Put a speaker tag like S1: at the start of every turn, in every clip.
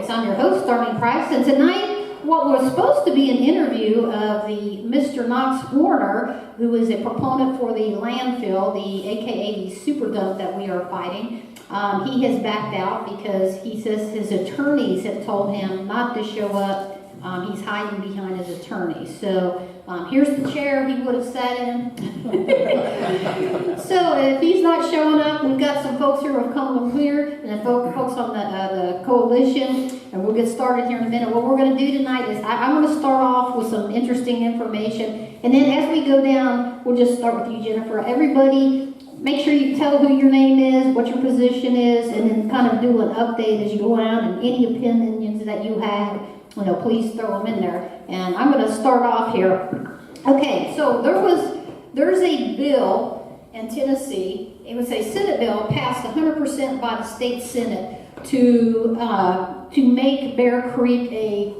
S1: Topics. I'm your host, Darlene Price, and tonight, what was supposed to be an interview of the Mr. Knox Warner, who is a proponent for the landfill, aka the super dump that we are fighting, he has backed out because he says his attorneys have told him not to show up. He's hiding behind his attorney. So here's the chair he would have sat in. So if he's not showing up, we've got some folks here who have come up here, and folks on the coalition, and we'll get started here in a minute. What we're going to do tonight is I'm going to start off with some interesting information, and then as we go down, we'll just start with you, Jennifer. Everybody, make sure you tell who your name is, what your position is, and then kind of do an update as you go out, and any opinions that you have, please throw them in there. And I'm going to start off here. Okay, so there's a bill in Tennessee. It was a Senate bill passed 100% by the state Senate to make Bear Creek a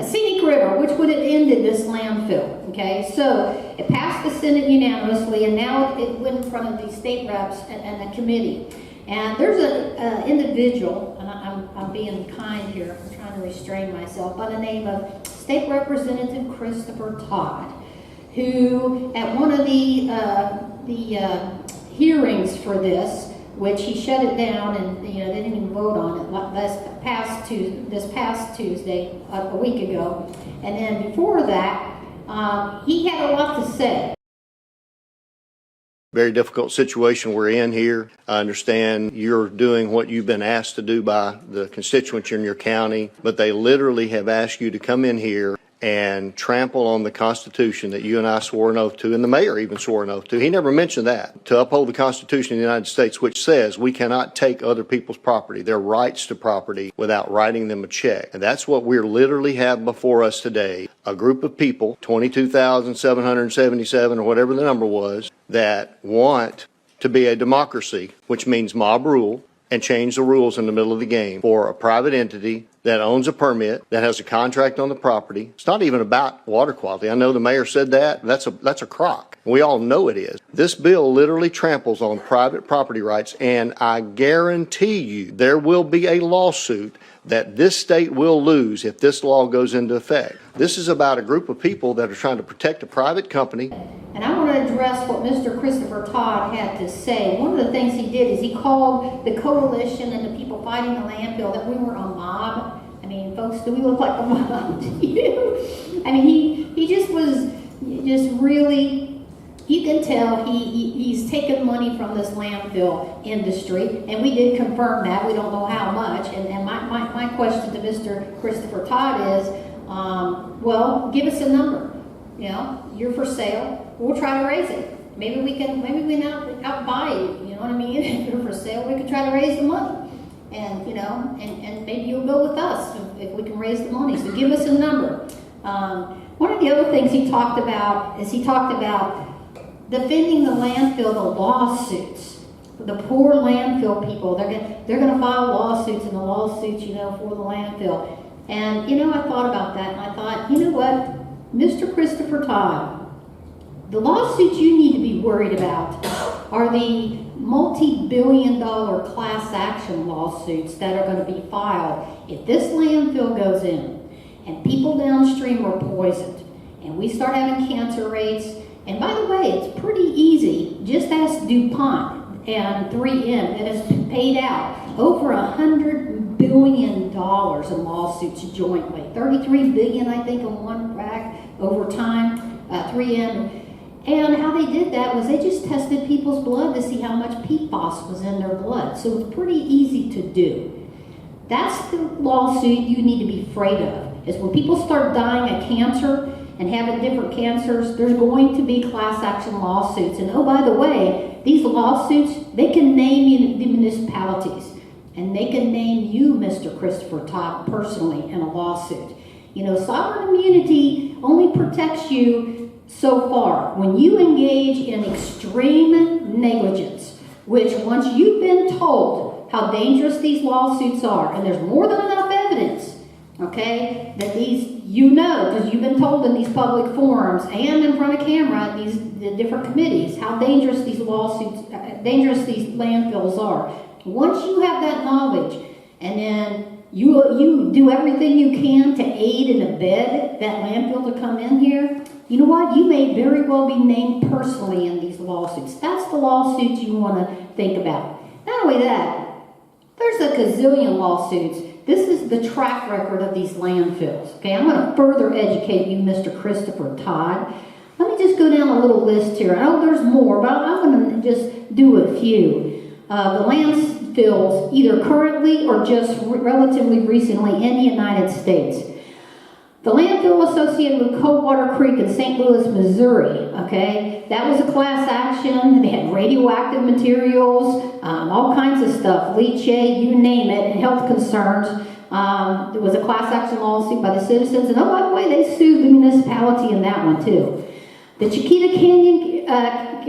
S1: scenic river, which would have ended this landfill. Okay, so it passed the Senate unanimously, and now it went in front of the state reps and the committee. And there's an individual, and I'm being kind here, I'm trying to restrain myself, by the name of State Representative Christopher Todd, who at one of the hearings for this, which he shut it down, and they didn't even vote on it this past Tuesday, a week ago, and then before that, he had a lot to say.
S2: Very difficult situation we're in here. I understand you're doing what you've been asked to do by the constituents in your county, but they literally have asked you to come in here and trample on the Constitution that you and I swore an oath to, and the mayor even swore an oath to. He never mentioned that. To uphold the Constitution of the United States, which says we cannot take other people's property, their rights to property, without writing them a check. And that's what we literally have before us today. A group of people, 22,777 or whatever the number was, that want to be a democracy, which means mob rule, and change the rules in the middle of the game for a private entity that owns a permit, that has a contract on the property. It's not even about water quality. I know the mayor said that. That's a crock. We all know it is. This bill literally tramples on private property rights, and I guarantee you there will be a lawsuit that this state will lose if this law goes into effect. This is about a group of people that are trying to protect a private company.
S1: And I want to address what Mr. Christopher Todd had to say. One of the things he did is he called the coalition and the people fighting the landfill that we were a mob. I mean, folks, do we look like a mob to you? I mean, he just was really, you can tell he's taken money from this landfill industry, and we did confirm that. We don't know how much. And my question to Mr. Christopher Todd is, well, give us a number. You're for sale. We'll try to raise it. Maybe we outbuy you. You know what I mean? If you're for sale, we could try to raise the money. And and maybe you'll go with us if we can raise the money. So give us a number. One of the other things he talked about defending the landfill, the lawsuits. The poor landfill people, they're gonna file lawsuits for the landfill. And I thought about that, and I thought, you know what, Mr. Christopher Todd, the lawsuits you need to be worried about are the multi-billion-dollar class action lawsuits that are going to be filed if this landfill goes in and people downstream are poisoned and we start having cancer rates. And by the way, it's pretty easy. Just ask DuPont and 3M that has paid out over $100 billion in lawsuits jointly. $33 billion, I think, on one rack over time. 3M. And how they did that was they just tested people's blood to see how much PFAS was in their blood. So it's pretty easy to do. That's the lawsuit you need to be afraid of, is when people start dying of cancer and having different cancers, there's going to be class action lawsuits. And oh, by the way, these lawsuits, they can name the municipalities, and they can name you, Mr. Christopher Todd, personally in a lawsuit. Sovereign immunity only protects you so far. When you engage in extreme negligence, which once you've been told how dangerous these lawsuits are, and there's more than enough evidence, okay, that because you've been told in these public forums and in front of camera, the different committees, how dangerous these landfills are. Once you have that knowledge, you do everything you can to aid and abet that landfill to come in here, you know what? You may very well be named personally in these lawsuits. That's the lawsuits you want to think about. Not only that, there's a gazillion lawsuits. This is the track record of these landfills. Okay, I'm going to further educate you, Mr. Christopher Todd. Let me just go down a little list here. I know there's more, but I'm going to just do a few. The landfills, either currently or just relatively recently in the United States. The landfill associated with Coldwater Creek in St. Louis, Missouri, okay? That was a class action. They had radioactive materials, all kinds of stuff, leachate, you name it, and health concerns. There was a class action lawsuit by the citizens, and oh, by the way, they sued the municipality in that one too. The Chiquita Canyon,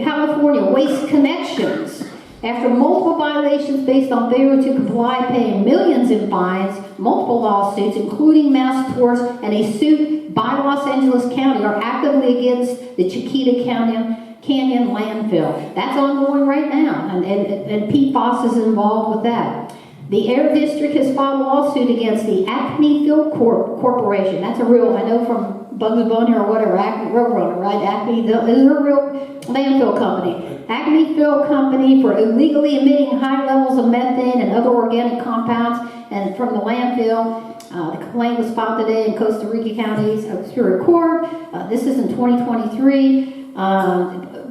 S1: California Waste Connections, after multiple violations based on failure to comply, paying millions in fines, multiple lawsuits, including mass torts, and a suit by Los Angeles County are actively against the Chiquita Canyon landfill. That's ongoing right now, and PFAS is involved with that. The Air District has filed a lawsuit against the Acme Fill Corporation. That's a real, I know from Bugs Bunny or whatever, Acme Roadrunner, right? Acme is a real landfill company. Acme Fill Company for illegally emitting high levels of methane and other organic compounds and from the landfill. The complaint was filed today in Costa Rica County's Superior Court. This is in 2023.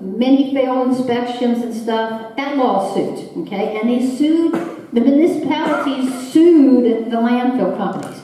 S1: Many failed inspections and stuff. That lawsuit, okay? And they sued, the municipalities sued the landfill companies.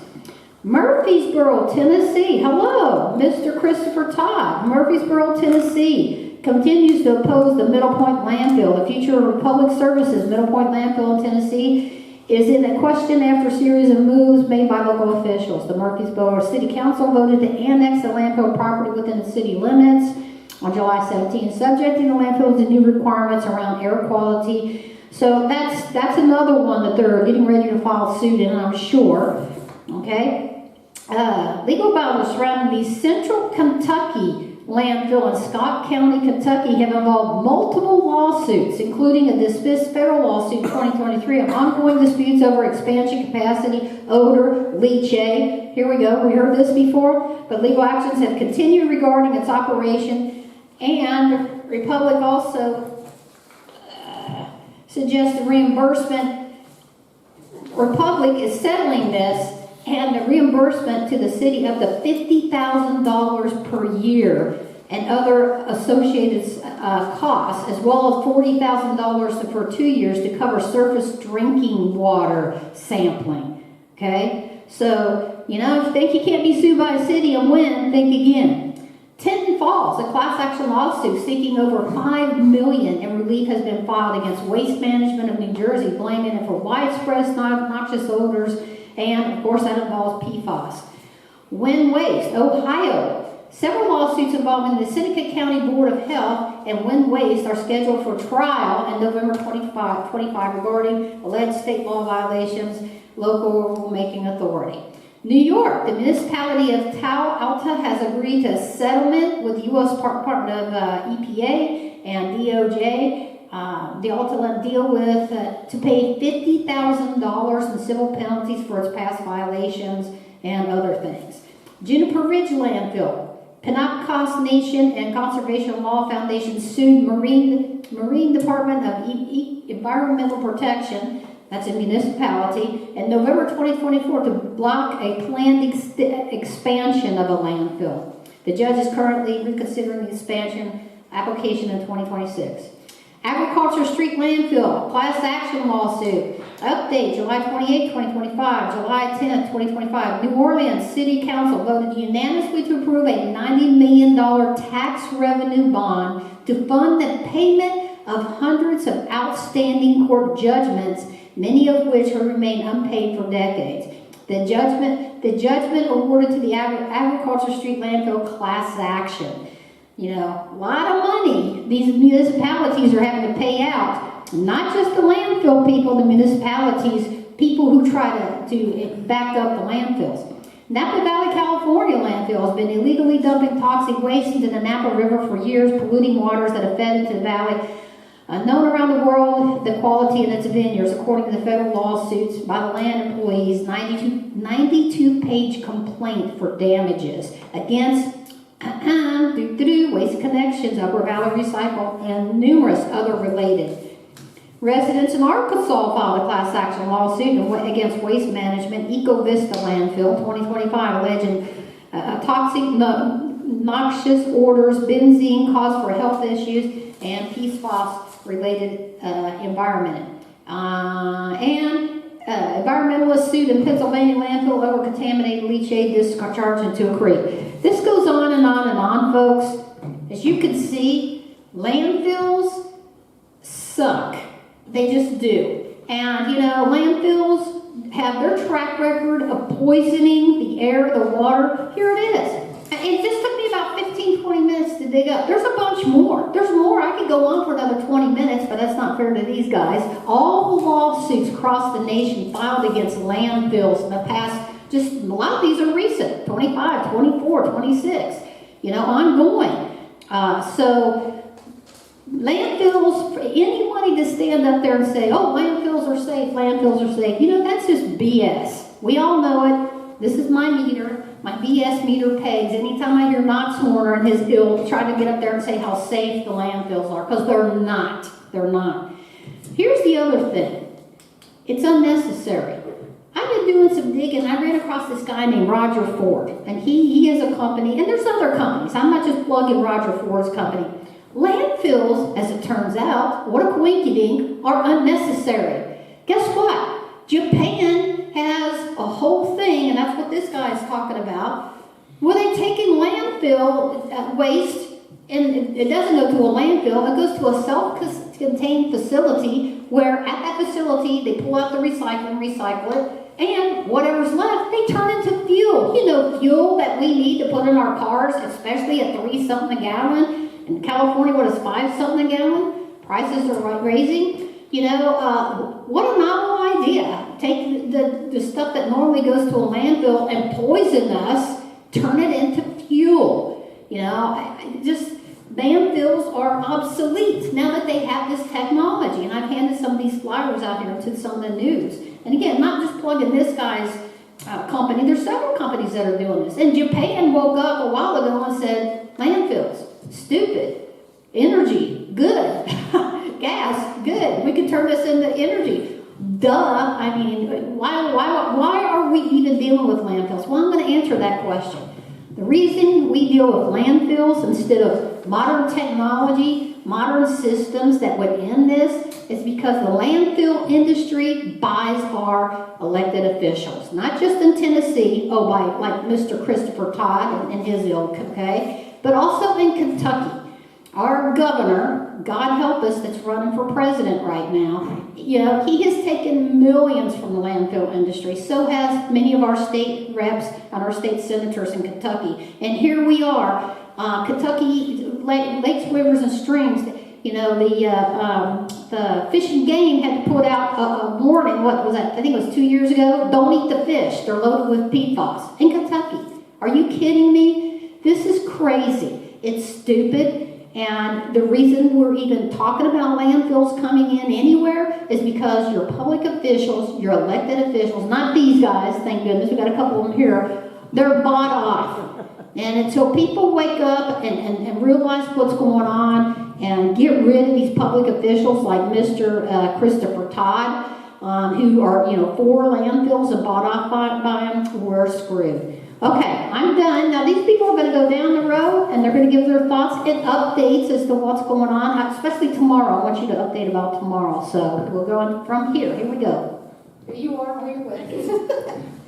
S1: Murfreesboro, Tennessee. Hello, Mr. Christopher Todd. Murfreesboro, Tennessee continues to oppose the Middle Point landfill. The future of public services, Middle Point landfill in Tennessee, is in a question after a series of moves made by local officials. The Murfreesboro City Council voted to annex the landfill property within the city limits on July 17, subjecting the landfill to new requirements around air quality. So that's another one that they're getting ready to file suit in, I'm sure. Okay? Legal battles surrounding the Central Kentucky landfill in Scott County, Kentucky have involved multiple lawsuits, including a dismissed federal lawsuit in 2023 of ongoing disputes over expansion capacity, odor, leachate. Here we go. We heard this before, but legal actions have continued regarding its operation, and Republic also suggests the reimbursement. Republic is settling this and the reimbursement to the city up to $50,000 per year and other associated costs, as well as $40,000 for 2 years to cover surface drinking water sampling. Okay? So, you know, if you think you can't be sued by a city and win, think again. Tinton Falls, a class action lawsuit seeking over $5 million in relief has been filed against Waste Management of New Jersey, blaming it for widespread noxious odors, and of course that involves PFAS. Wind Waste, Ohio. Several lawsuits involving the Seneca County Board of Health and Wind Waste are scheduled for trial in November 25 regarding alleged state law violations, local rulemaking authority. New York, the municipality of Tau Alta has agreed to a settlement with the U.S. Department of EPA and DOJ. The Alta deal with to pay $50,000 in civil penalties for its past violations and other things. Juniper Ridge landfill. Penobscot Nation and Conservation Law Foundation sued Marine Department of Environmental Protection, that's a municipality, in November 2024 to block a planned expansion of a landfill. The judge is currently reconsidering the expansion application in 2026. Agriculture Street Landfill, class action lawsuit. Update, July 28, 2025, July 10, 2025. New Orleans City Council voted unanimously to approve a $90 million tax revenue bond to fund the payment of hundreds of outstanding court judgments, many of which have remained unpaid for decades. The judgment awarded to the Agriculture Street Landfill class action. You know, a lot of money these municipalities are having to pay out. Not just the landfill people, the municipalities, people who try to back up the landfills. Napa Valley, California landfill has been illegally dumping toxic waste into the Napa River for years, polluting waters that have fed into the valley. Known around the world, the quality in its vineyards, according to the federal lawsuits by the land employees, 92-page complaint for damages against Waste Connections, Upper Valley Recycle, and numerous other related. Residents in Arkansas filed a class action lawsuit against Waste Management Ecovista Landfill 2025, alleging toxic, noxious odors, benzene cause for health issues, and PFAS-related environment. Environmentalists sued in Pennsylvania landfill over contaminated leachate discharged into a creek. This goes on and on and on, folks. As you can see, landfills suck. They just do. And, landfills have their track record of poisoning the air, the water. Here it is. It just took me about 15, 20 minutes to dig up. There's a bunch more. There's more. I could go on for another 20 minutes, but that's not fair to these guys. All the lawsuits across the nation filed against landfills in the past, just a lot of these are recent, 25, 24, 26, ongoing. So landfills, for anybody to stand up there and say, oh, landfills are safe, that's just BS. We all know it. This is my meter. My BS meter pegs. Anytime I hear Knox Horner and his ilk try to get up there and say how safe the landfills are, because they're not. They're not. Here's the other thing. It's unnecessary. I've been doing some digging. I ran across this guy named Roger Ford, and he has a company, and there's other companies. I'm not just plugging Roger Ford's company. Landfills, as it turns out, what a coinkydink, are unnecessary. Guess what? Japan has a whole thing, and that's what this guy is talking about, where they're taking landfill waste, and it doesn't go to a landfill, it goes to a self-contained facility, where at that facility they pull out the recycle it, and whatever's left, they turn into fuel. Fuel that we need to put in our cars, especially at 3 something a gallon. In California, what is 5 something a gallon? Prices are raising. What a novel idea. Take the stuff that normally goes to a landfill and poison us, turn it into fuel. Landfills are obsolete now that they have this technology. And I've handed some of these flyers out here to some of the news. And again, not just plugging this guy's company. There's several companies that are doing this. And Japan woke up a while ago and said, landfills, stupid. Energy, good. Gas, good. We can turn this into energy. Duh. I mean, why are we even dealing with landfills? Well, I'm going to answer that question. The reason we deal with landfills instead of modern technology, modern systems that would end this, is because the landfill industry buys our elected officials. Not just in Tennessee, by like Mr. Christopher Todd and his ilk, okay? But also in Kentucky. Our governor, God help us, that's running for president right now, he has taken millions from the landfill industry. So has many of our state reps and our state senators in Kentucky. And here we are, Kentucky, lakes, rivers, and streams. The Fish and Game had to put out a warning, what was that? I think it was 2 years ago. Don't eat the fish. They're loaded with PFAS. In Kentucky. Are you kidding me? This is crazy. It's stupid. And the reason we're even talking about landfills coming in anywhere is because your public officials, your elected officials, not these guys, thank goodness, we got a couple of them here, they're bought off. And until people wake up and realize what's going on and get rid of these public officials like Mr. Christopher Todd, who are, for landfills and bought off by them, we're screwed. Okay, I'm done. Now, these people are going to go down the road, and they're going to give their thoughts and updates as to what's going on, especially tomorrow. I want you to update about tomorrow. So we're going from here. Here we go. Here you are. Who are you with?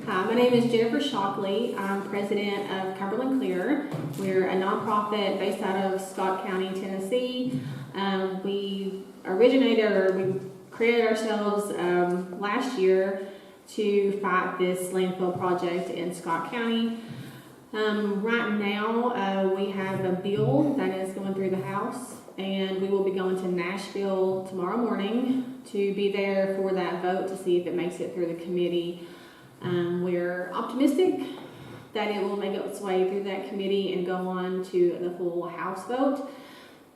S3: Hi, my name is Jennifer Shockley. I'm president of Cumberland Clear. We're a nonprofit based out of Scott County, Tennessee. We created ourselves last year to fight this landfill project in Scott County. Right now, we have a bill that is going through the House, and we will be going to Nashville tomorrow morning to be there for that vote to see if it makes it through the committee. We're optimistic that it will make its way through that committee and go on to the full House vote.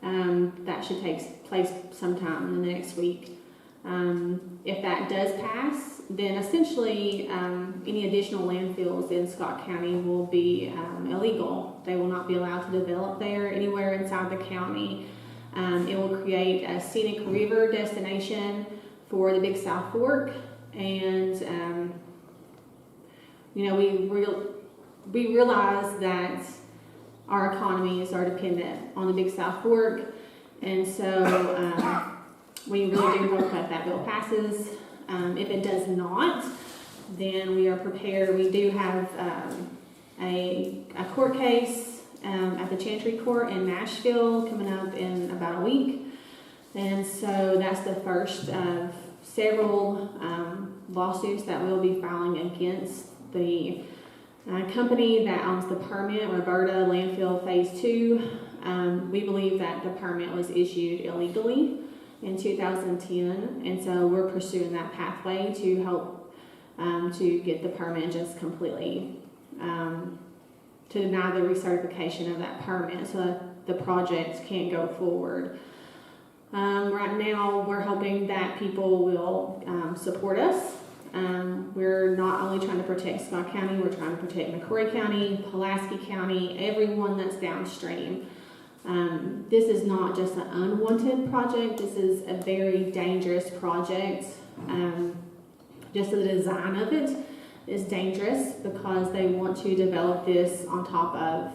S3: That should take place sometime in the next week. If that does pass, then essentially any additional landfills in Scott County will be illegal. They will not be allowed to develop there anywhere inside the county. It will create a scenic river destination for the Big South Fork, and we realize that our economies are dependent on the Big South Fork, and so we really do hope that that bill passes. If it does not, then we are prepared. We do have a court case at the Chantry Court in Nashville coming up in about a week, and so that's the first of several lawsuits that we'll be filing against the company that owns the permit, Roberta Landfill Phase 2. We believe that the permit was issued illegally in 2010, and so we're pursuing that pathway to help to get the permit just completely, to deny the recertification of that permit so that the project can't go forward. Right now, we're hoping that people will support us. We're not only trying to protect Scott County, we're trying to protect McCrory County, Pulaski County, everyone that's downstream. This is not just an unwanted project, this is a very dangerous project. Just the design of it is dangerous because they want to develop this on top of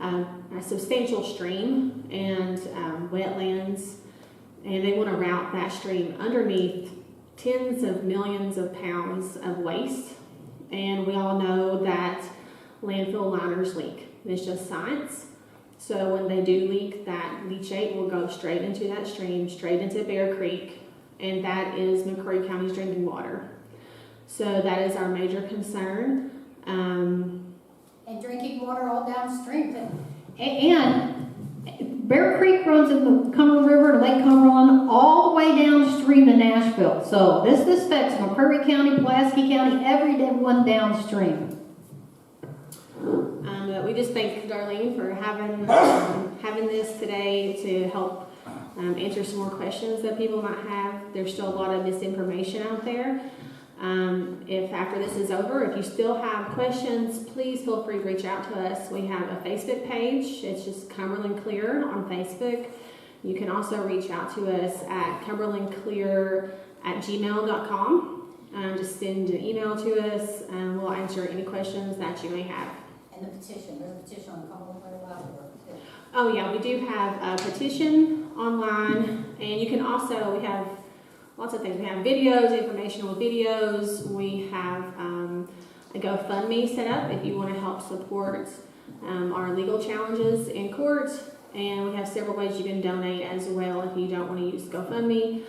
S3: a substantial stream and wetlands, and they want to route that stream underneath tens of millions of pounds of waste. And we all know that landfill liners leak. It's just science. So when they do leak, that leachate will go straight into that stream, straight into Bear Creek, and that is McCrory County's drinking water. So that is our major concern.
S1: And drinking water all downstream. And Bear Creek runs in the Cumberland River, Lake Cumberland, all the way downstream to Nashville. So this affects McCrory County, Pulaski County, everyone downstream.
S3: But we just thank Darlene for having this today to help answer some more questions that people might have. There's still a lot of misinformation out there. If after this is over, if you still have questions, please feel free to reach out to us. We have a Facebook page. It's just Cumberland Clear on Facebook. You can also reach out to us at cumberlandclear@gmail.com. Just send an email to us and we'll answer any questions that you may have.
S1: And the petition, there's a petition on Cumberland Clear website too.
S3: Oh yeah, we do have a petition online, and you can also, we have lots of things. We have videos, informational videos. We have a GoFundMe set up if you want to help support our legal challenges in court. And we have several ways you can donate as well if you don't want to use GoFundMe.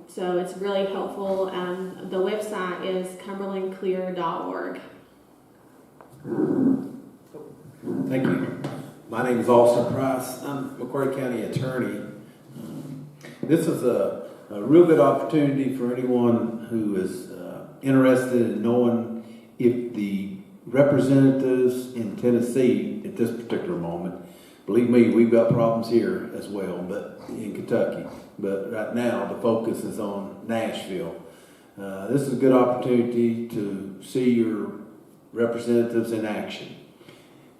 S3: So it's really helpful. The website is cumberlandclear.org.
S4: Thank you. My name is Austin Price. I'm a McCrory County attorney. This is a real good opportunity for anyone who is interested in knowing if the representatives in Tennessee at this particular moment, believe me, we've got problems here as well, but in Kentucky. But right now, the focus is on Nashville. This is a good opportunity to see your representatives in action.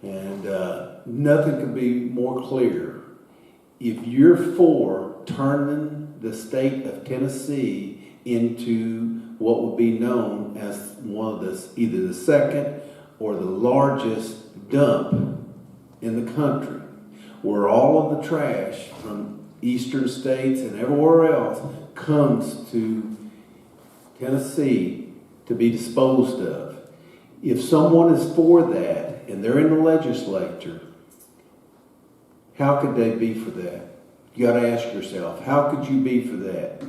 S4: And nothing could be more clear. If you're for turning the state of Tennessee into what would be known as one of the, either the second or the largest dump in the country, where all of the trash from eastern states and everywhere else comes to Tennessee to be disposed of. If someone is for that and they're in the legislature, how could they be for that? You got to ask yourself, how could you be for that?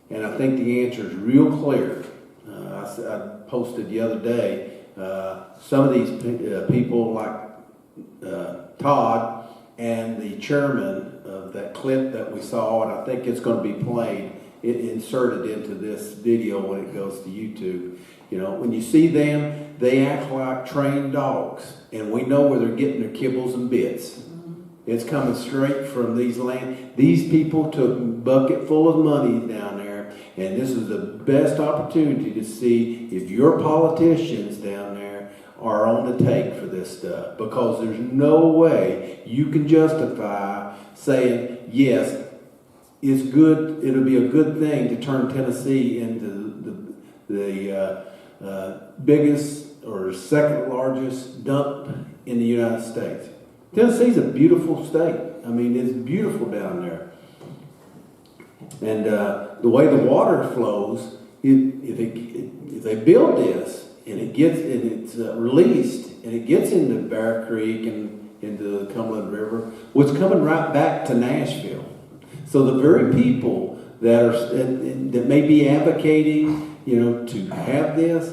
S4: And I think the answer is real clear. I posted the other day, some of these people like Todd and the chairman of that clip that we saw, and I think it's going to be played, inserted into this video when it goes to YouTube. You know, when you see them, they act like trained dogs, and we know where they're getting their kibbles and bits. It's coming straight from these land. These people took a bucket full of money down there, and this is the best opportunity to see if your politicians down there are on the take for this stuff, because there's no way you can justify saying, yes, it's good, it'll be a good thing to turn Tennessee into the biggest or second largest dump in the United States. Tennessee's a beautiful state. I mean, it's beautiful down there. And the way the water flows, if they build this and it's released and it gets into Bear Creek and into the Cumberland River, well, it's coming right back to Nashville. So the very people that may be advocating, to have this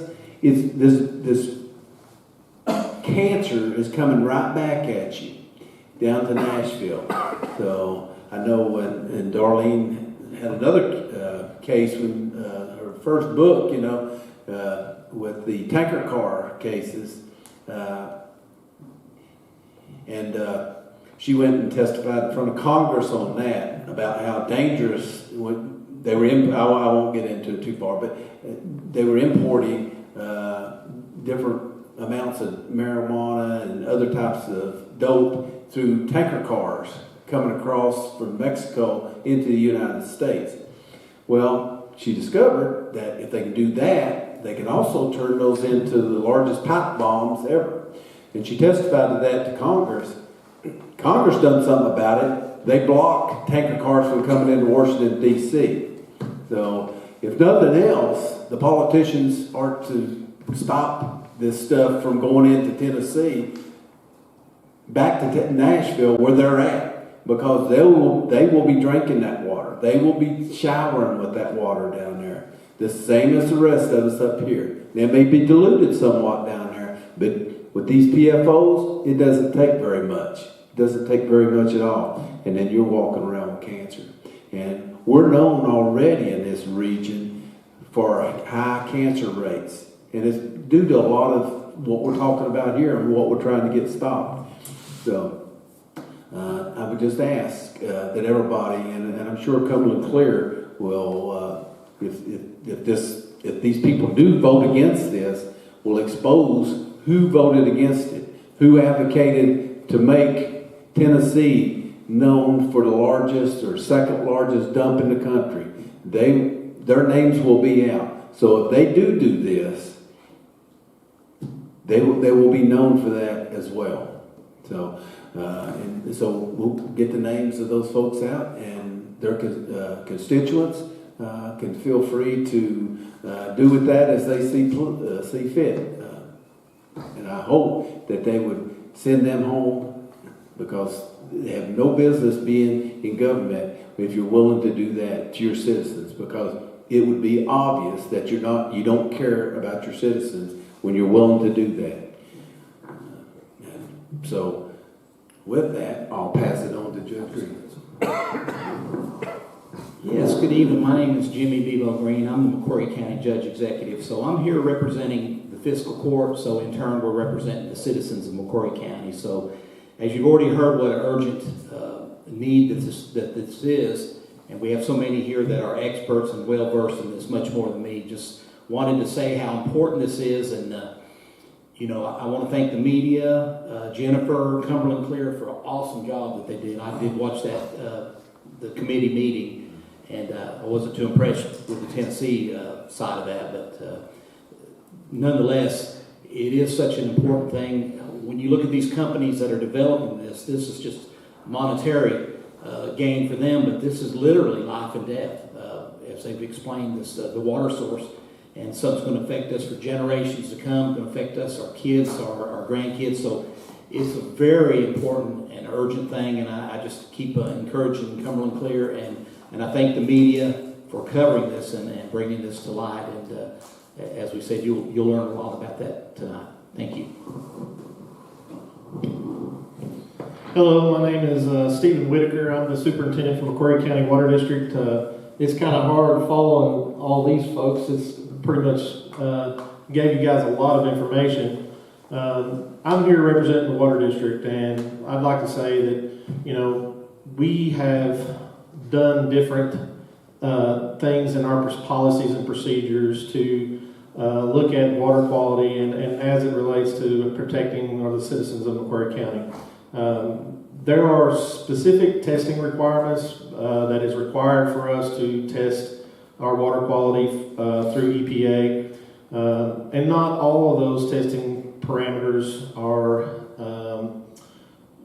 S4: cancer is coming right back at you down to Nashville. So I know when Darlene had another case when her first book, with the tanker car cases, and she went and testified in front of Congress on that about how dangerous they were. I won't get into it too far, but they were importing different amounts of marijuana and other types of dope through tanker cars coming across from Mexico into the United States. Well, she discovered that if they can do that, they can also turn those into the largest pipe bombs ever. And she testified to that to Congress. Congress done something about it. They blocked tanker cars from coming into Washington, D.C. So, if nothing else, the politicians are to stop this stuff from going into Tennessee back to Nashville where they're at, because they will be drinking that water. They will be showering with that water down there, the same as the rest of us up here. They may be diluted somewhat down there, but with these PFOs, it doesn't take very much. It doesn't take very much at all. And then you're walking around with cancer. And we're known already in this region for high cancer rates. And it's due to a lot of what we're talking about here and what we're trying to get stopped. So I would just ask that everybody, and I'm sure Cumberland Clear will, if these people do vote against this, will expose who voted against it, who advocated to make Tennessee known for the largest or second largest dump in the country. Their names will be out. So if they do this, they will be known for that as well. So so we'll get the names of those folks out, and their constituents can feel free to do with that as they see fit. And I hope that they would send them home, because they have no business being in government if you're willing to do that to your citizens, because it would be obvious that you don't care about your citizens when you're willing to do that. So with that, I'll pass it on to Judge Green.
S5: Yes, good evening. My name is Jimmy Bevo Green. I'm the McCory County Judge Executive. So I'm here representing the fiscal court. So in turn, we're representing the citizens of McCory County. So as you've already heard, what an urgent need that this is, and we have so many here that are experts and well-versed in this, much more than me. Just wanted to say how important this is, and I want to thank the media, Jennifer, Cumberland Clear, for an awesome job that they did. I did watch that the committee meeting, and I wasn't too impressed with the Tennessee side of that, but nonetheless, it is such an important thing. When you look at these companies that are developing this is just monetary gain for them, but this is literally life and death, as they've explained this, the water source, and something's going to affect us for generations to come, going to affect us, our kids, our grandkids. So it's a very important and urgent thing, and I just keep encouraging Cumberland Clear, and I thank the media for covering this and bringing this to light. And as we said, you'll learn a lot about that tonight. Thank you.
S6: Hello, my name is Stephen Whitaker. I'm the superintendent for McCory County Water District. It's kind of hard following all these folks. It's pretty much gave you guys a lot of information. I'm here representing the Water District, and I'd like to say that, you know, we have done different things in our policies and procedures to look at water quality and as it relates to protecting the citizens of Macquarie County. There are specific testing requirements that is required for us to test our water quality through EPA, and not all of those testing parameters are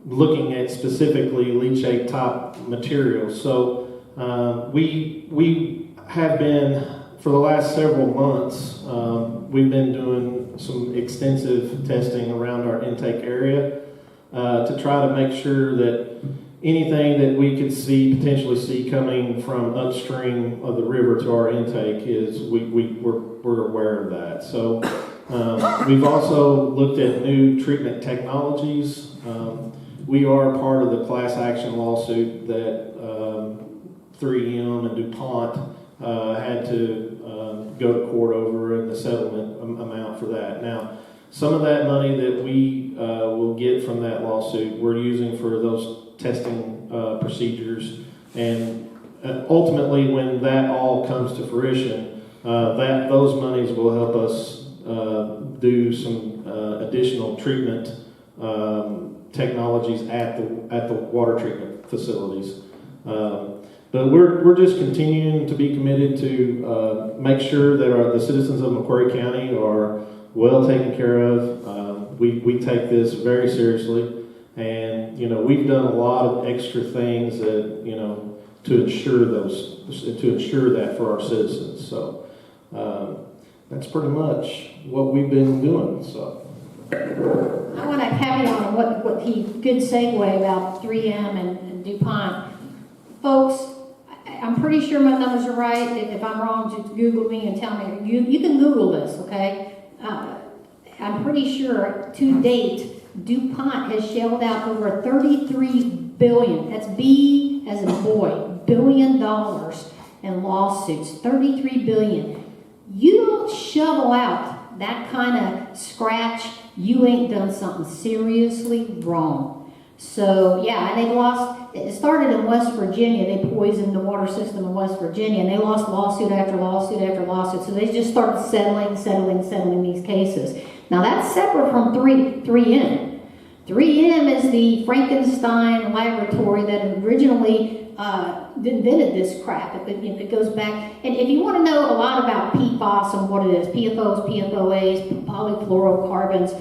S6: looking at specifically leachate type materials. So we have been, for the last several months, we've been doing some extensive testing around our intake area to try to make sure that anything that we could potentially see coming from upstream of the river to our intake is we're aware of that. So we've also looked at new treatment technologies. We are part of the class action lawsuit that 3M and DuPont had to go to court over, and the settlement amount for that. Now, some of that money that we will get from that lawsuit, we're using for those testing procedures, and ultimately, when that all comes to fruition, those monies will help us do some additional treatment technologies at the water treatment facilities. But we're just continuing to be committed to make sure that the citizens of Macquarie County are well taken care of. We take this very seriously, and you know, we've done a lot of extra things that, you know, to ensure that for our citizens. So that's pretty much what we've been doing. So
S1: I want to caveat on what he good segue about 3M and DuPont. Folks, I'm pretty sure my numbers are right. If I'm wrong, just Google me and tell me. You can Google this, okay? I'm pretty sure to date, DuPont has shelled out over $33 billion. That's B as in boy, $1 billion in lawsuits. $33 billion. You don't shovel out that kind of scratch, you ain't done something seriously wrong. So yeah, and they've lost. It started in West Virginia. They poisoned the water system in West Virginia, and they lost lawsuit after lawsuit after lawsuit. So they just started settling these cases. Now that's separate from 3M. 3M is the Frankenstein laboratory that originally invented this crap. It goes back, and if you want to know a lot about PFAS and what it is, PFOs, PFOAs, polyfluorocarbons,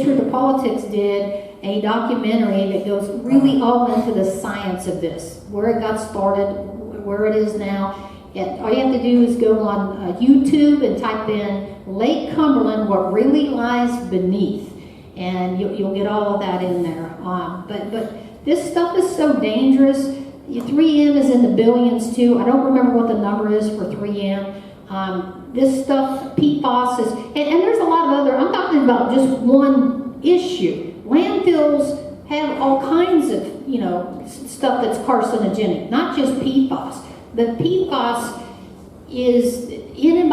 S1: Truth or Politics did a documentary that goes really all into the science of this, where it got started, where it is now. All you have to do is go on YouTube and type in Lake Cumberland, what really lies beneath, and you'll get all of that in there. But this stuff is so dangerous. 3M is in the billions too. I don't remember what the number is for 3M. This stuff, PFAS is, and there's a lot of other, I'm talking about just one issue. Landfills have all kinds of, stuff that's carcinogenic, not just PFAS. But PFAS is, in and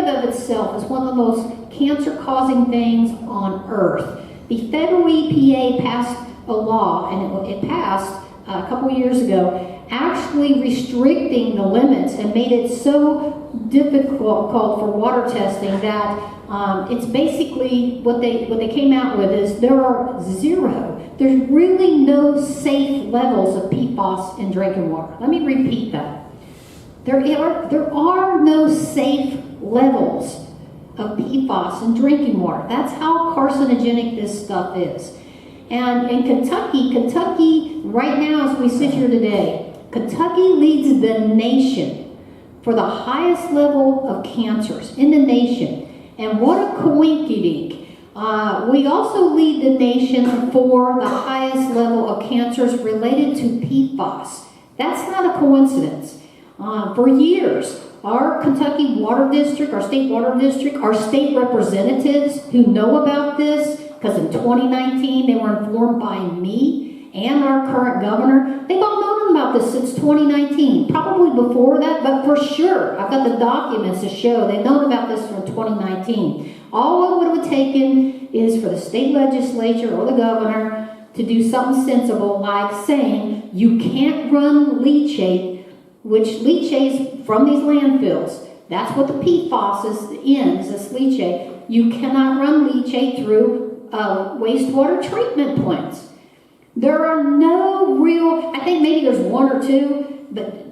S1: of itself, is one of the most cancer-causing things on Earth. The federal EPA passed a law, and it passed a couple years ago, actually restricting the limits and made it so difficult for water testing that it's basically what they came out with is there's really no safe levels of PFAS in drinking water. Let me repeat that. There are no safe levels of PFAS in drinking water. That's how carcinogenic this stuff is. And in Kentucky, right now as we sit here today, Kentucky leads the nation for the highest level of cancers in the nation. And what a coinkydink. We also lead the nation for the highest level of cancers related to PFAS. That's not a coincidence. For years, our Kentucky Water District, our state water district, our state representatives who know about this, because in 2019 they were informed by me, and our current governor, they've all known about this since 2019, probably before that, but for sure, I've got the documents to show they've known about this from 2019. All it would have taken is for the state legislature or the governor to do something sensible, like saying you can't run leachate, which leachates from these landfills. That's what the PFAS is in, is this leachate. You cannot run leachate through wastewater treatment plants. There are no real, I think maybe there's one or two, but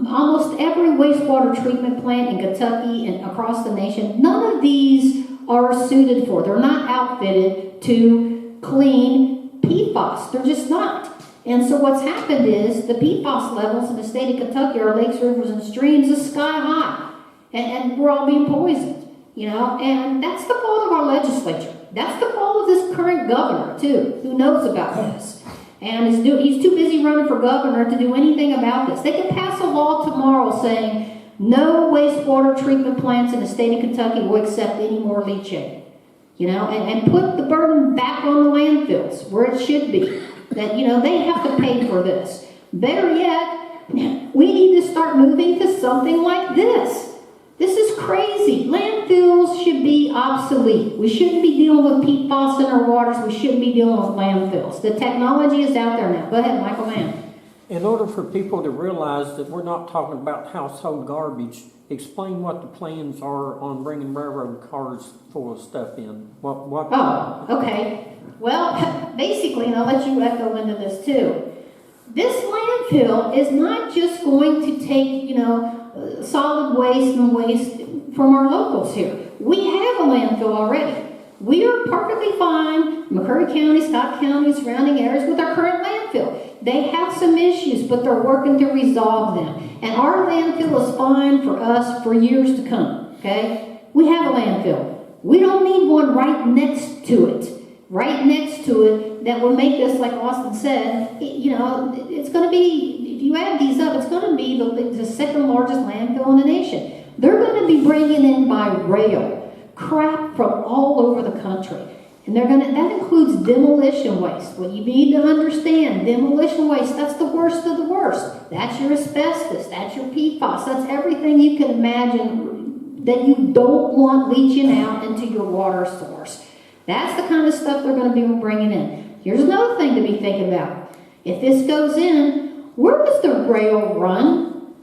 S1: almost every wastewater treatment plant in Kentucky and across the nation, none of these are suited for. They're not outfitted to clean PFAS. They're just not. And so what's happened is the PFAS levels in the state of Kentucky, our lakes, rivers, and streams, is sky high. And we're all being poisoned, you know, and that's the fault of our legislature. That's the fault of this current governor, too, who knows about this. And he's too busy running for governor to do anything about this. They could pass a law tomorrow saying no wastewater treatment plants in the state of Kentucky will accept any more leachate, you know, and put the burden back on the landfills where it should be. That, you know, they have to pay for this. Better yet, we need to start moving to something like this. This is crazy. Landfills should be obsolete. We shouldn't be dealing with PFAS in our waters. We shouldn't be dealing with landfills. The technology is out there now. Go ahead, Michael Mann.
S7: In order for people to realize that we're not talking about household garbage, explain what the plans are on bringing railroad cars full of stuff in. What?
S1: Oh, okay. Well, basically, and I'll let you echo into this too. This landfill is not just going to take, you know, solid waste and waste from our locals here. We have a landfill already. We are perfectly fine, McCurry County, Scott County, surrounding areas, with our current landfill. They have some issues, but they're working to resolve them. And our landfill is fine for us for years to come, okay? We have a landfill. We don't need one right next to it. Right next to it that will make this, like Austin said, you know, it's going to be, if you add these up, it's going to be the second largest landfill in the nation. They're going to be bringing in by rail crap from all over the country. And that includes demolition waste. What you need to understand, demolition waste, that's the worst of the worst. That's your asbestos, that's your PFAS, that's everything you can imagine that you don't want leaching out into your water source. That's the kind of stuff they're going to be bringing in. Here's another thing to be thinking about. If this goes in, where does the rail run?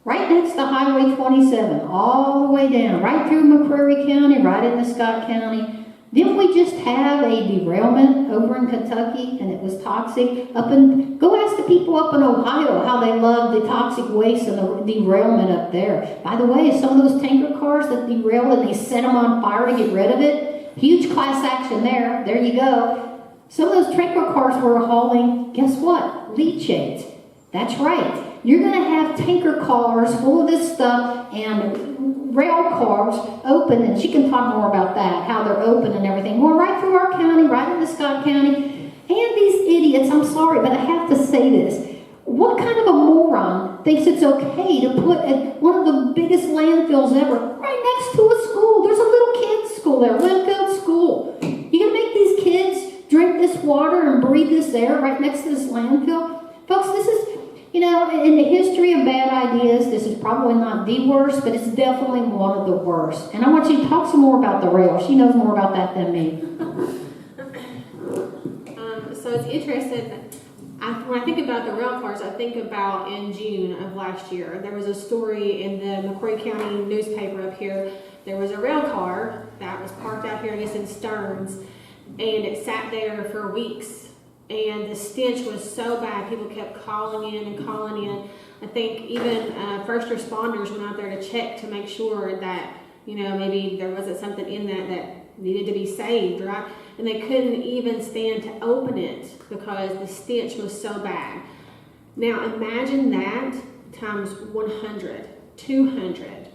S1: Right next to Highway 27, all the way down, right through McCreary County, right into Scott County. Didn't we just have a derailment over in Kentucky, and it was toxic? Go ask the people up in Ohio how they love the toxic waste and the derailment up there. By the way, some of those tanker cars that derailed and they set them on fire to get rid of it, huge class action there. There you go. Some of those tanker cars were hauling, guess what? Leachate. That's right. You're going to have tanker cars full of this stuff and rail cars open, and she can talk more about that, how they're open and everything. Going right through our county, right into Scott County. And these idiots, I'm sorry, but I have to say this. What kind of a moron thinks it's okay to put one of the biggest landfills ever right next to a school? There's a little kids' school there, Landfill School. You're going to make these kids drink this water and breathe this air right next to this landfill? Folks, this is, you know, in the history of bad ideas, this is probably not the worst, but it's definitely one of the worst. And I want you to talk some more about the rail. She knows more about that than me.
S3: So it's interesting. When I think about the rail cars, I think about in June of last year, there was a story in the McCoy County newspaper up here. There was a rail car that was parked out here, I guess in Stearns, and it sat there for weeks. And the stench was so bad, people kept calling in and calling in. I think even first responders went out there to check to make sure that, you know, maybe there wasn't something in that needed to be saved, right? And they couldn't even stand to open it because the stench was so bad. Now imagine that times 100, 200.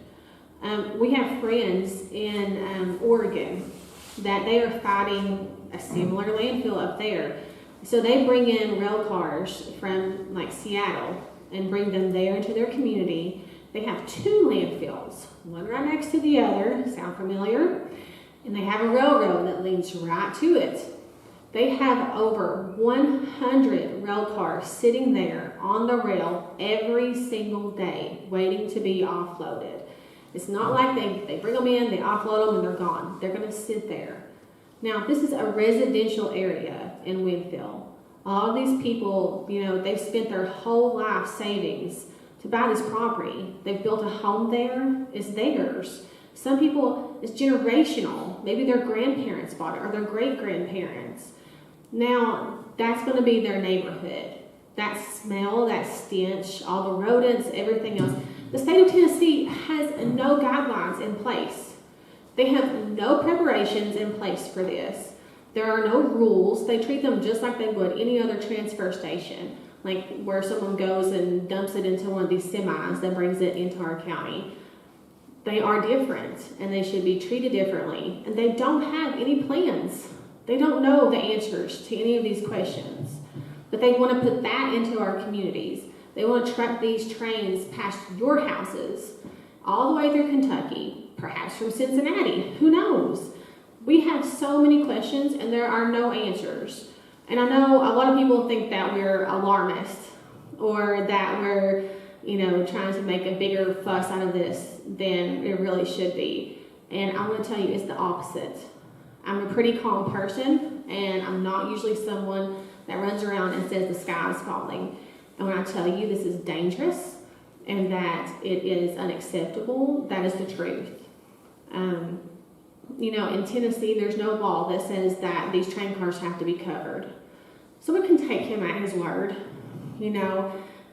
S3: We have friends in Oregon that they are fighting a similar landfill up there. So they bring in rail cars from like Seattle and bring them there into their community. They have 2 landfills, one right next to the other. Sound familiar? And they have a railroad that leads right to it. They have over 100 rail cars sitting there on the rail every single day waiting to be offloaded. It's not like they bring them in, they offload them, and they're gone. They're going to sit there. Now, this is a residential area in Winfield. All these people, you know, they've spent their whole life savings to buy this property. They've built a home there. It's theirs. Some people, it's generational. Maybe their grandparents bought it or their great-grandparents. Now, that's going to be their neighborhood. That smell, that stench, all the rodents, everything else. The state of Tennessee has no guidelines in place. They have no preparations in place for this. There are no rules. They treat them just like they would any other transfer station, like where someone goes and dumps it into one of these semis that brings it into our county. They are different, and they should be treated differently. And they don't have any plans. They don't know the answers to any of these questions. But they want to put that into our communities. They want to truck these trains past your houses, all the way through Kentucky, perhaps from Cincinnati. Who knows? We have so many questions, and there are no answers. And I know a lot of people think that we're alarmist, or that we're, trying to make a bigger fuss out of this than it really should be. And I want to tell you, it's the opposite. I'm a pretty calm person, and I'm not usually someone that runs around and says the sky is falling. And when I tell you this is dangerous and that it is unacceptable, that is the truth. In Tennessee, there's no law that says that these train cars have to be covered. So we can take him at his word.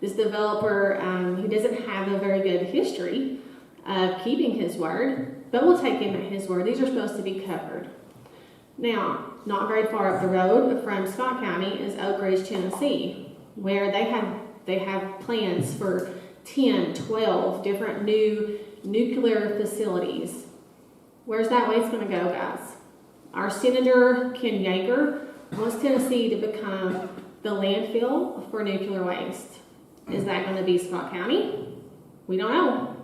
S3: This developer, he doesn't have a very good history of keeping his word, but we'll take him at his word. These are supposed to be covered. Now, not very far up the road from Scott County is Oak Ridge, Tennessee, where they have plans for 10, 12 different new nuclear facilities. Where's that waste going to go, guys? Our Senator Ken Yeager wants Tennessee to become the landfill for nuclear waste. Is that going to be Scott County? We don't know.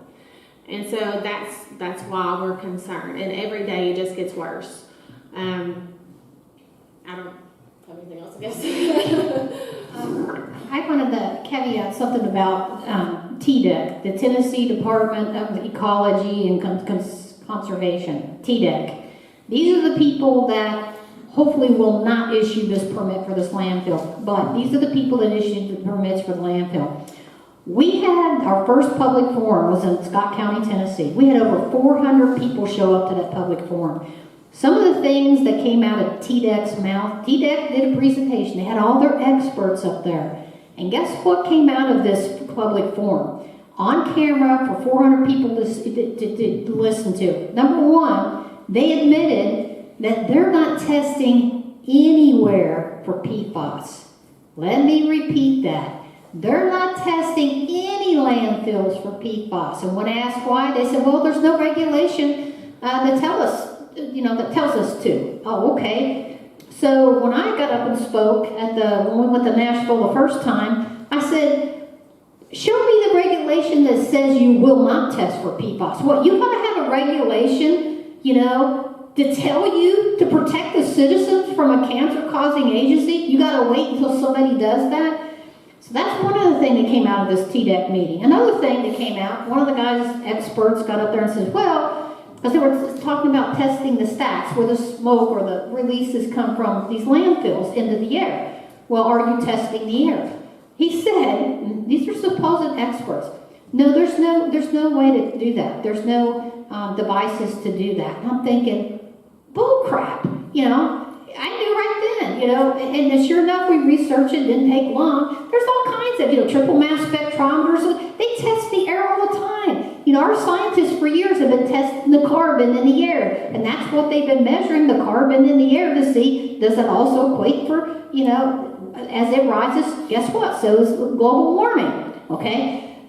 S3: And so that's why we're concerned. And every day it just gets worse. I don't have anything else, I guess.
S1: I wanted to caveat something about TDEC, the Tennessee Department of Ecology and Conservation, TDEC. These are the people that hopefully will not issue this permit for this landfill, but these are the people that issued the permits for the landfill. We had our first public forum was in Scott County, Tennessee. We had over 400 people show up to that public forum. Some of the things that came out of TDEC's mouth, TDEC did a presentation. They had all their experts up there. And guess what came out of this public forum? On camera for 400 people to listen to. Number one, they admitted that they're not testing anywhere for PFAS. Let me repeat that. They're not testing any landfills for PFAS. And when asked why, they said, well, there's no regulation that tells us to. Oh, okay. So when I got up and spoke when we went to Nashville the first time, I said, show me the regulation that says you will not test for PFAS. What, you gotta have a regulation, to tell you to protect the citizens from a cancer-causing agency? You gotta wait until somebody does that? So that's one of the things that came out of this TDEC meeting. Another thing that came out, one of the guys, experts, got up there and said, well, because they were talking about testing the stacks where the smoke or the releases come from these landfills into the air. Well, are you testing the air? He said, and these are supposed experts, no, there's no way to do that. There's no devices to do that. And I'm thinking, bull crap, I knew right then, and sure enough, we researched it, didn't take long. There's all kinds of, triple mass spectrometers. They test the air all the time. Our scientists for years have been testing the carbon in the air, and that's what they've been measuring, the carbon in the air, to see, does it also equate for, as it rises, guess what? So is global warming, okay?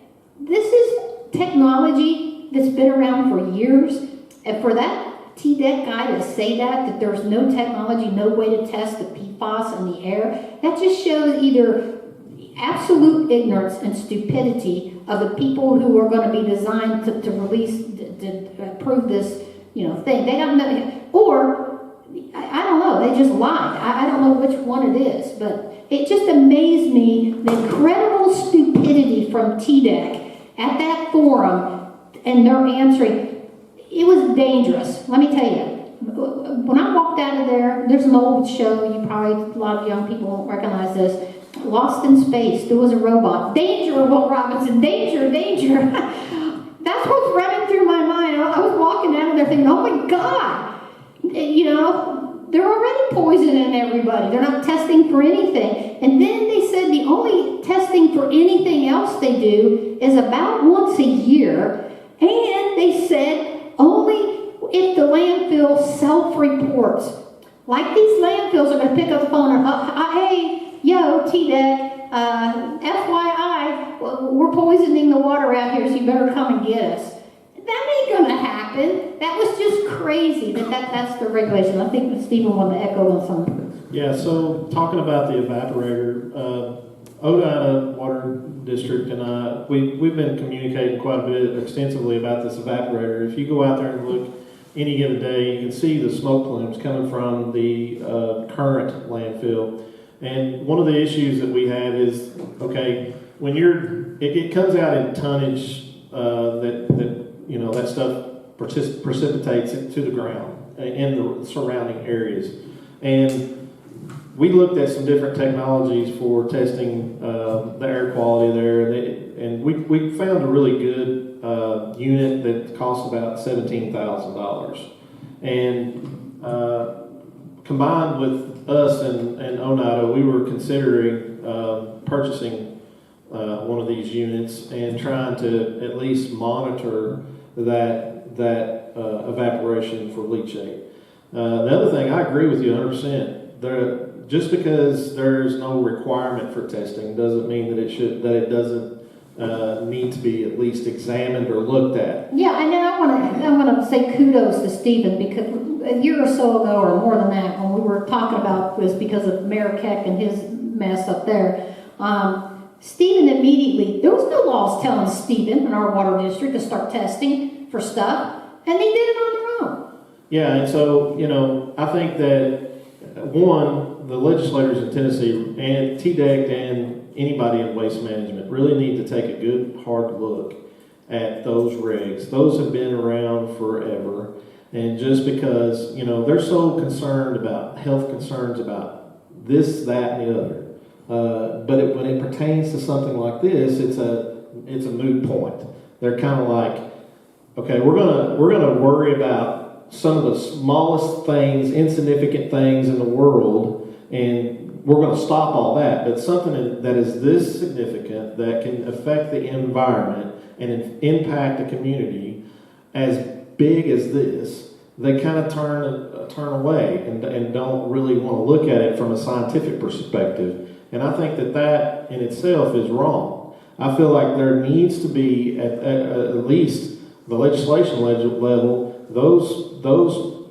S1: This is technology that's been around for years, and for that TDEC guy to say that there's no technology, no way to test the PFAS in the air, that just shows either absolute ignorance and stupidity of the people who are going to be designed to release, to approve this, thing. They don't know, or I don't know, they just lied. I don't know know which one it is, but it just amazed me, the incredible stupidity from TDEC at that forum and their answering. It was dangerous, let me tell you. When I walked out of there, there's an old show, you probably, a lot of young people won't recognize this, Lost in Space. There was a robot. Danger, Will Robinson, danger, danger. That's what's running through my mind. I was walking out of there thinking, oh my God, you know, they're already poisoning everybody. They're not testing for anything. And then they said the only testing for anything else they do is about once a year. And they said only if the landfill self-reports. Like these landfills are going to pick up the phone and, hey, yo, TDEC, FYI, we're poisoning the water out here, so you better come and get us. That ain't going to happen. That was just crazy. That's the regulation. I think Stephen wanted to echo on something.
S6: Yeah, so talking about the evaporator, Oneida Water District and I, we've been communicating quite a bit extensively about this evaporator. If you go out there and look any given day, you can see the smoke plumes coming from the current landfill. And one of the issues that we have is, okay, when it comes out in tonnage that stuff precipitates it to the ground in the surrounding areas. And we looked at some different technologies for testing the air quality there, and we found a really good unit that costs about $17,000. And combined with us and Oneida, we were considering purchasing one of these units and trying to at least monitor that evaporation for leachate. The other thing, I agree with you 100%. Just because there's no requirement for testing doesn't mean that it doesn't need to be at least examined or looked at.
S1: Yeah, and then I want to say kudos to Stephen, because a year or so ago, or more than that, when we were talking about this because of Mayor Keck and his mess up there, Stephen immediately, there was no laws telling Stephen in our water district to start testing for stuff, and they did it on their own.
S6: Yeah, and so, I think that, one, the legislators in Tennessee and TDEC and anybody in waste management really need to take a good hard look at those regs. Those have been around forever, and just because they're so concerned about health concerns about this, that, and the other, but when it pertains to something like this, it's a moot point. They're kind of like, okay, we're gonna worry about some of the smallest things, insignificant things in the world, and we're going to stop all that. But something that is this significant, that can affect the environment and impact a community as big as this, they kind of turn away and don't really want to look at it from a scientific perspective. And I think that in itself is wrong. I feel like there needs to be, at least the legislation level, those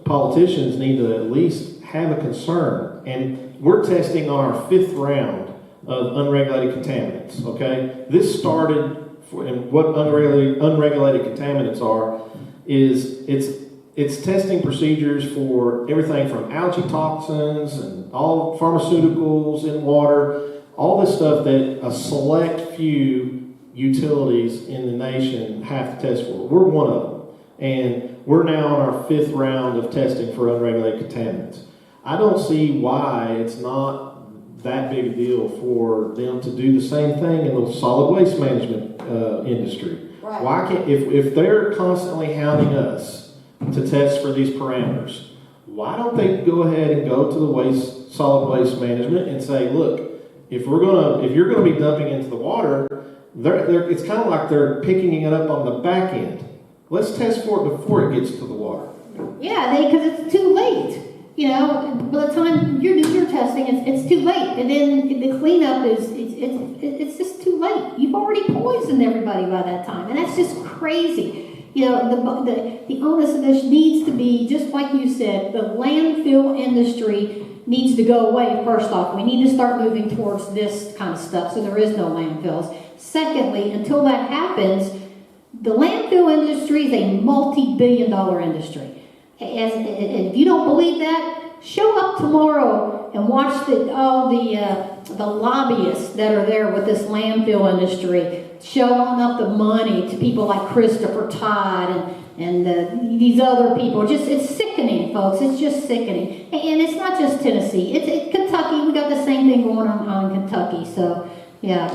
S6: politicians need to at least have a concern. And we're testing on our 5th round of unregulated contaminants, okay? This started, and what unregulated contaminants are, is it's testing procedures for everything from algae toxins and all pharmaceuticals in water, all this stuff that a select few utilities in the nation have to test for. We're one of them. And we're now on our 5th round of testing for unregulated contaminants. I don't see why it's not that big a deal for them to do the same thing in the solid waste management industry. Right. Why can't, if they're constantly hounding us to test for these parameters, why don't they go ahead and go to the solid waste management and say, look, if you're gonna be dumping into the water, it's kind of like they're picking it up on the back end. Let's test for it before it gets to the water.
S1: Yeah, because it's too late. By the time you're doing your testing, it's too late. And then the cleanup it's just too late. You've already poisoned everybody by that time. And that's just crazy. The onus of this needs to be, just like you said, the landfill industry needs to go away, first off. We need to start moving towards this kind of stuff so there is no landfills. Secondly, until that happens, the landfill industry is a multi-billion-dollar industry. And if you don't believe that, show up tomorrow and watch all the lobbyists that are there with this landfill industry showing up the money to people like Christopher Todd and these other people. It's sickening, folks. It's just sickening. And it's not just Tennessee. It's Kentucky. We got the same thing going on in Kentucky. So, yeah,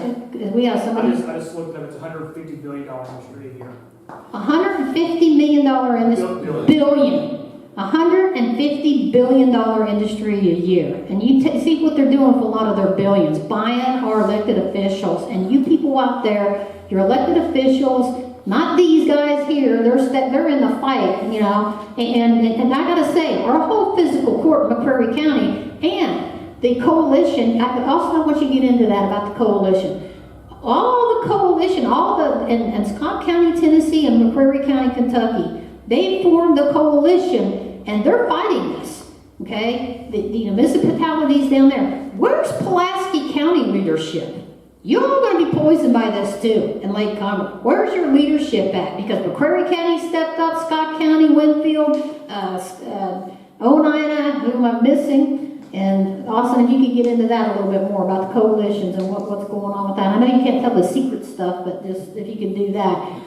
S1: we have somebody.
S8: I just looked up. It's $150 billion industry a year.
S1: $150 million industry. Billion. $150 billion industry a year. And you see what they're doing with a lot of their billions, buying our elected officials. And you people out there, your elected officials, not these guys here, they're in the fight, you know. And I gotta say, our whole physical court in McCreary County and the coalition, I want you to get into that about the coalition. All the coalition, in Scott County, Tennessee, and McCreary County, Kentucky, they formed the coalition. And they're fighting this, okay? The municipalities down there. Where's Pulaski County leadership? You're all going to be poisoned by this too in Lake Cumberland. Where's your leadership at? Because McCreary County stepped up, Scott County, Winfield, Oneida, who am I missing? And Austin, if you could get into that a little bit more about the coalitions and what's going on with that. I know you can't tell the secret stuff, but just if you could do that.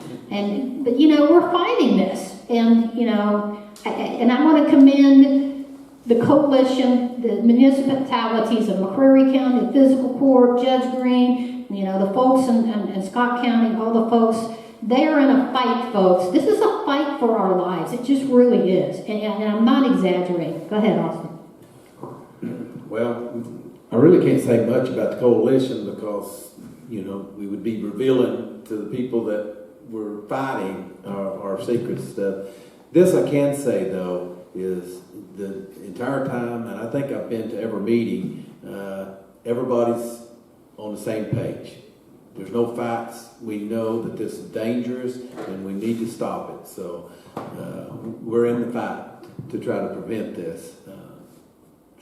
S1: But you know, we're fighting this, and you know. And I want to commend the coalition, the municipalities of McCreary County, the physical court, Judge Green, you know, the folks in Scott County, all the folks. They are in a fight, folks. This is a fight for our lives. It just really is. And I'm not exaggerating. Go ahead, Austin.
S4: Well, I really can't say much about the coalition because, you know, we would be revealing to the people that we're fighting our secret stuff. This I can say, though, is the entire time, and I think I've been to every meeting, everybody's on the same page. There's no fights. We know that this is dangerous, and we need to stop it. So we're in the fight to try to prevent this.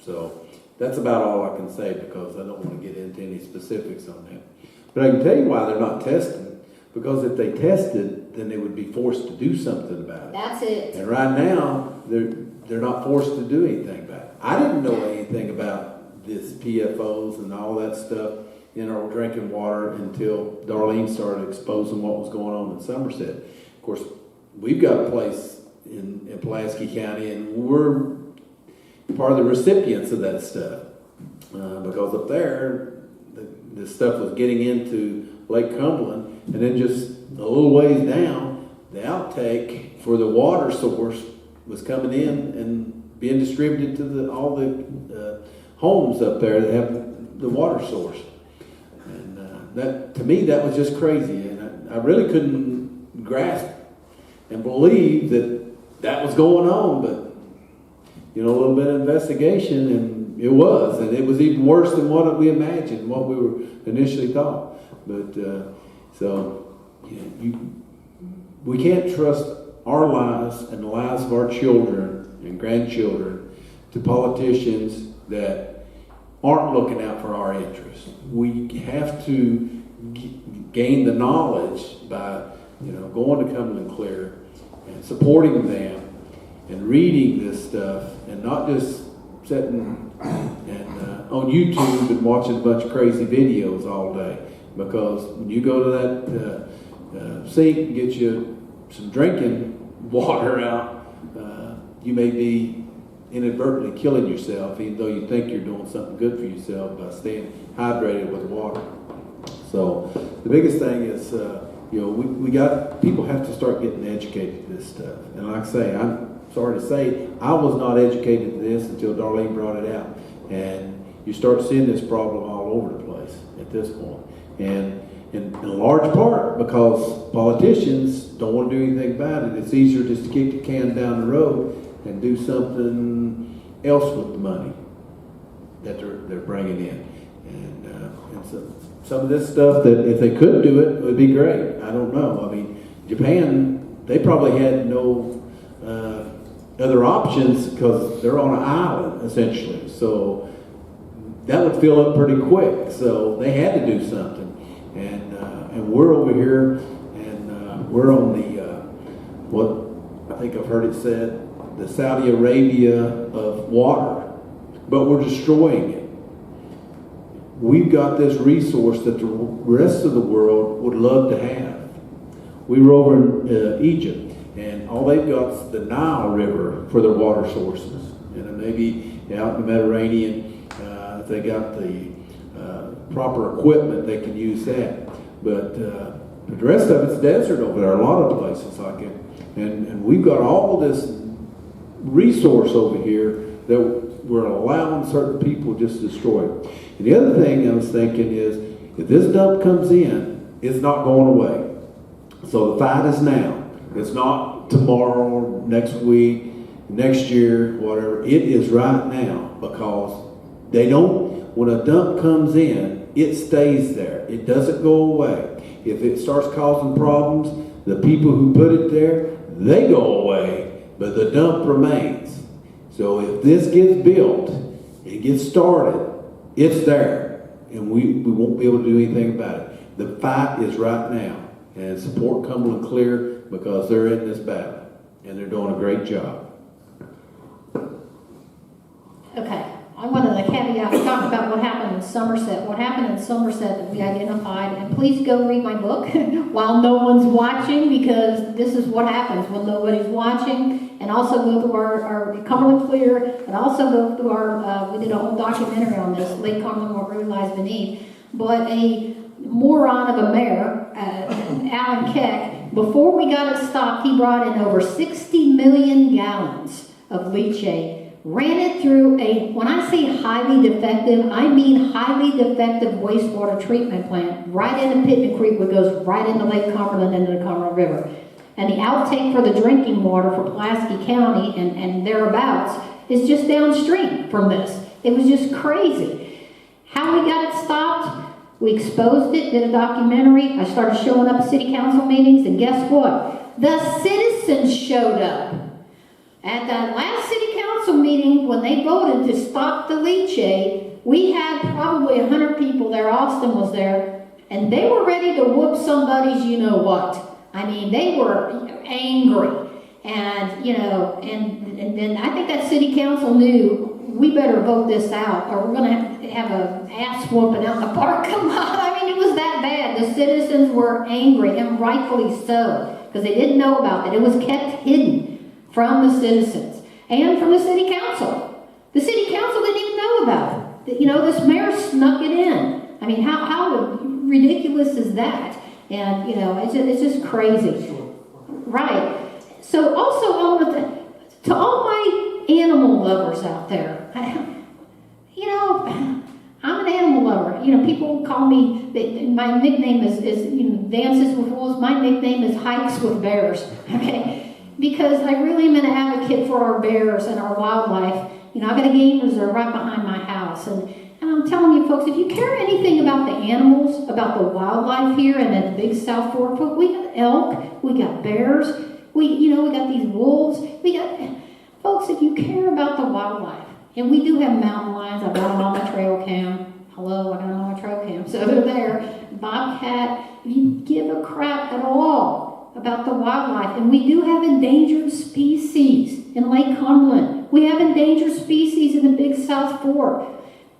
S4: So that's about all I can say because I don't want to get into any specifics on that. But I can tell you why they're not testing. Because if they tested, then they would be forced to do something about it.
S1: That's it.
S4: And right now, they're not forced to do anything about it. I didn't know anything about this PFOs and all that stuff in our drinking water until Darlene started exposing what was going on in Somerset. Of course, we've got a place in Pulaski County, and we're part of the recipients of that stuff. Because up there, the stuff was getting into Lake Cumberland, and then just a little ways down, the outtake for the water source was coming in and being distributed to all the homes up there that have the water source. And that, to me, that was just crazy, and I really couldn't grasp and believe that was going on. But you know, a little bit of investigation, and it was even worse than what we imagined, what we were initially thought. But so we can't trust our lives and the lives of our children and grandchildren to politicians that aren't looking out for our interests. We have to gain the knowledge by, you know, going to Cumberland Clear and supporting them and reading this stuff and not just sitting and on YouTube and watching a bunch of crazy videos all day. Because when you go to that sink and get you some drinking water out, you may be inadvertently killing yourself, even though you think you're doing something good for yourself by staying hydrated with water. So the biggest thing is, you know, people have to start getting educated to this stuff. And like I say, I'm sorry to say, I was not educated to this until Darlene brought it out. And you start seeing this problem all over the place at this point. And in large part because politicians don't want to do anything about it. It's easier just to kick the can down the road and do something else with the money that they're bringing in. And so some of this stuff that if they could do it would be great. I don't know. I mean, Japan, they probably had no other options because they're on an island essentially. So that would fill up pretty quick. So they had to do something. And we're over here, and we're on the, what I think I've heard it said, the Saudi Arabia of water. but we're destroying it. We've got this resource that the rest of the world would love to have. We were over in Egypt, and all they've got is the Nile River for their water sources. And maybe out in the Mediterranean, if they got the proper equipment, they can use that. But the rest of it's desert over there, a lot of places like it. And we've got all of this resource over here that we're allowing certain people just to destroy. And the other thing I was thinking is, if this dump comes in, it's not going away. So the fight is now. It's not tomorrow, next week, next year, whatever. It is right now, because they don't, when a dump comes in, it stays there. It doesn't go away. If it starts causing problems, the people who put it there, they go away, but the dump remains. So if this gets built, it gets started, it's there, and we won't be able to do anything about it. The fight is right now, and support Cumberland Clear, because they're in this battle, and they're doing a great job.
S1: Okay, I wanted to caveat, we talked about what happened in Somerset. What happened in Somerset that we identified, and please go read my book while no one's watching, because this is what happens when nobody's watching. And also go through our Cumberland Clear, and also go through our, we did a whole documentary on this, Lake Cumberland, What Really Lies Beneath. But a moron of a mayor, Alan Keck, before we got it stopped, he brought in over 60 million gallons of leachate, ran it through a, when I say highly defective, I mean highly defective wastewater treatment plant, right into Pittman Creek, which goes right into Lake Cumberland, into the Cumberland River. And the outtake for the drinking water for Pulaski County and thereabouts is just downstream from this. It was just crazy. How we got it stopped? We exposed it, did a documentary. I started showing up at city council meetings, and guess what? The citizens showed up. At that last city council meeting, when they voted to stop the leachate, we had probably 100 people there. Austin was there, and they were ready to whoop somebody's you-know-what. I mean, they were angry. And, you know, and then I think that city council knew, we better vote this out, or we're going to have a ass whooping out in the parking lot. I mean, it was that bad. The citizens were angry, and rightfully so, because they didn't know about it. It was kept hidden from the citizens and from the city council. The city council didn't even know about it. You know, this mayor snuck it in. I mean, how ridiculous is that? And, you know, it's just crazy. Right. So also, I want to all my animal lovers out there, you know, I'm an animal lover. You know, people call me, my nickname is you know, Dances with Wolves. My nickname is Hikes with Bears, okay? Because I really am an advocate for our bears and our wildlife. You know, I've got a game reserve right behind my house, and I'm telling you folks, if you care anything about the animals, about the wildlife here and in the Big South Fork, we got elk, we got bears, we got these wolves, folks, if you care about the wildlife, and we do have mountain lions, I've got them on my trail cam. Hello, I got them on my trail cam, so they're there. Bobcat, if you give a crap at all about the wildlife, and we do have endangered species in Lake Cumberland. We have endangered species in the Big South Fork.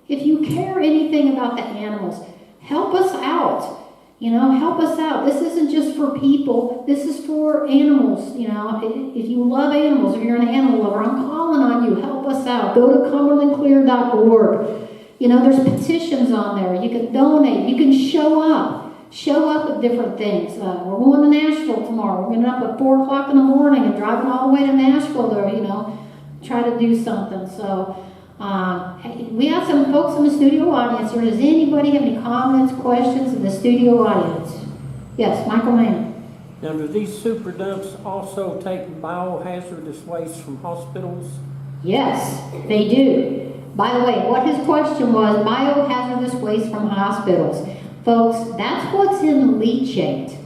S1: If you care anything about the animals, help us out. You know, help us out. This isn't just for people. This is for animals. You know, if you love animals, if you're an animal lover, I'm calling on you. Help us out. Go to cumberlandclear.org. You know, there's petitions on there. You can donate. You can show up. Show up at different things. We're going to Nashville tomorrow. We're getting up at 4 o'clock in the morning and driving all the way to Nashville to, you know, try to do something. So, we have some folks in the studio audience here. Does anybody have any comments, questions in the studio audience? Yes, Michael Mann.
S7: Now, do these super dumps also take biohazardous waste from hospitals?
S1: Yes, they do. By the way, what his question was, biohazardous waste from hospitals. Folks, that's what's in leachate.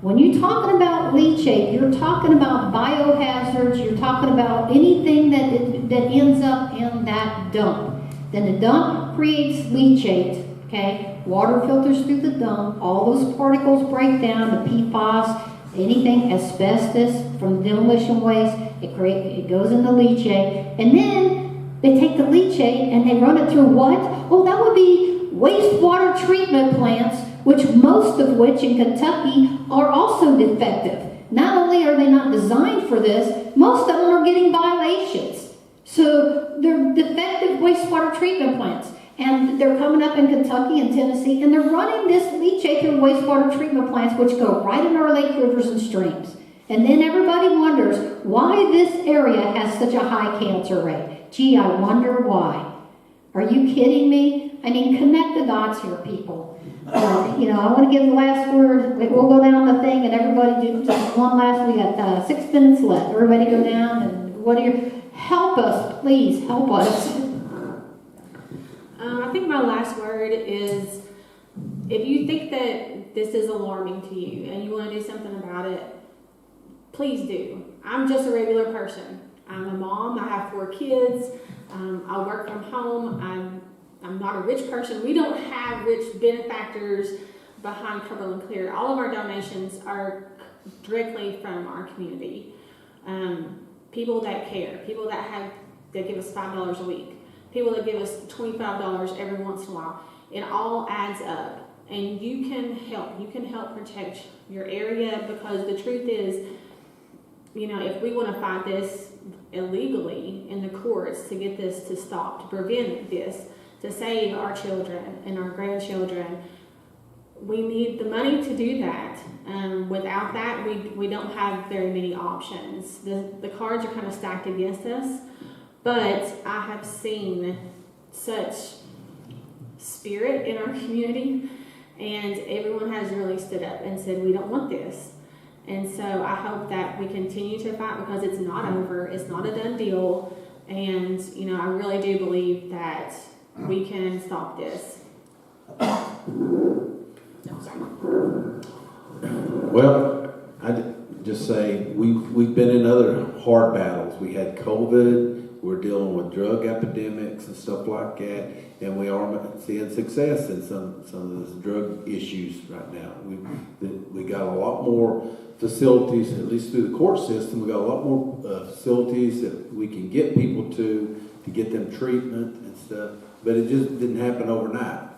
S1: When you're talking about leachate, you're talking about biohazards, you're talking about anything that ends up in that dump. Then the dump creates leachate, okay? Water filters through the dump, all those particles break down, the PFAS, anything asbestos from demolition waste, it goes in the leachate, and then They take the leachate and they run it through what? Well, that would be wastewater treatment plants, which most of which in Kentucky are also defective. Not only are they not designed for this, most of them are getting violations. So they're defective wastewater treatment plants. And they're coming up in Kentucky and Tennessee, and they're running this leachate through wastewater treatment plants, which go right in our lake, rivers, and streams. And then everybody wonders why this area has such a high cancer rate. Gee, I wonder why. Are you kidding me? I mean, connect the dots here, people. I want to give the last word. We'll go down the thing, and everybody do just one last. We got 6 minutes left. Everybody go down, and help us, please help us.
S3: I think my last word is, if you think that this is alarming to you and you want to do something about it, please do. I'm just a regular person. I'm a mom. I have 4 kids. I work from home. I'm not a rich person. We don't have rich benefactors behind Cumberland Clear. All of our donations are directly from our community. People that care. People that give us $5 a week. People that give us $25 every once in a while. It all adds up. And you can help. You can help protect your area, because the truth is, if we want to fight this illegally in the courts to get this to stop, to prevent this, to save our children and our grandchildren, we need the money to do that. Without that, we don't have very many options. The cards are kind of stacked against us. But I have seen such spirit in our community, and everyone has really stood up and said, we don't want this. And so I hope that we continue to fight, because it's not over. It's not a done deal. And, I really do believe that we can stop this.
S4: Well, I'd just say we've been in other hard battles. We had COVID. We're dealing with drug epidemics and stuff like that, and we are seeing success in some of those drug issues right now. We got a lot more facilities, at least through the court system. We got a lot more facilities that we can get people to get them treatment and stuff. But it just didn't happen overnight.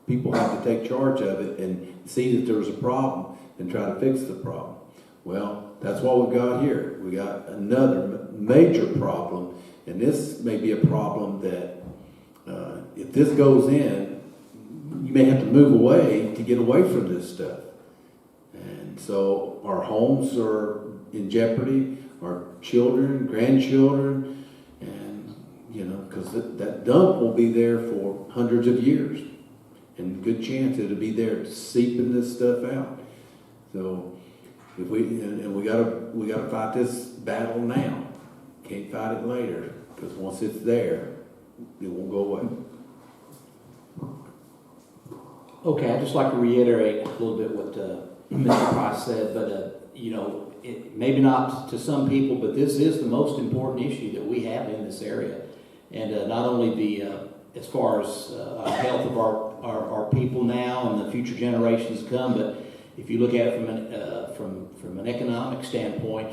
S4: People have to take charge of it and see that there was a problem and try to fix the problem. Well, that's what we've got here. We got another major problem, and this may be a problem that if this goes in, you may have to move away to get away from this stuff. And so our homes are in jeopardy, our children, grandchildren, and because that dump will be there for hundreds of years, and good chance it'll be there seeping this stuff out. So if we gotta fight this battle now. Can't fight it later, because once it's there, it won't go away.
S5: Okay, I'd just like to reiterate a little bit what Mr. Price said, but it maybe not to some people, but this is the most important issue that we have in this area, and not only as far as health of our people now and the future generations to come, but if you look at it from an economic standpoint,